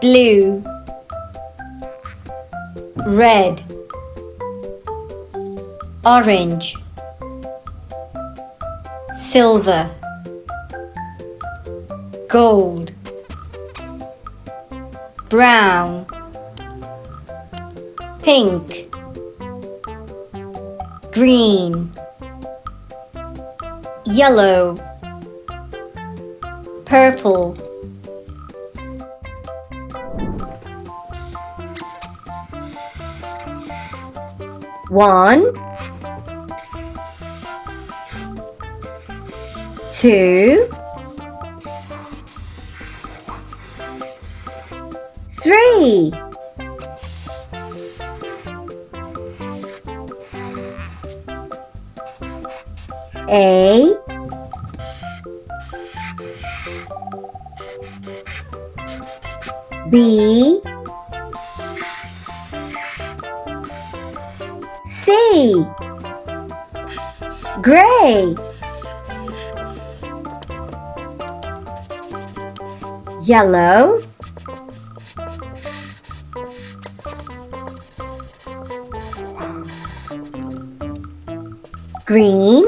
blue, red, orange, silver, gold, brown, pink, green, yellow, purple. One, two, three. A, B, C, gray, yellow, green,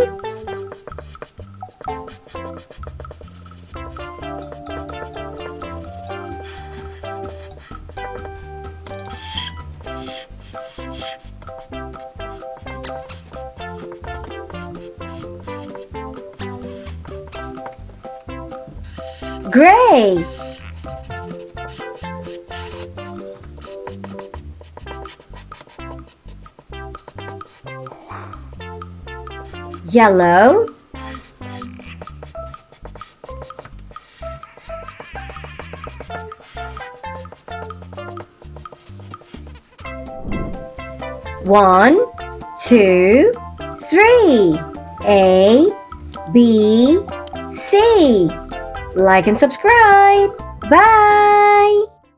gray, yellow, one, two, three. A, B, C. Like and subscribe. Bye!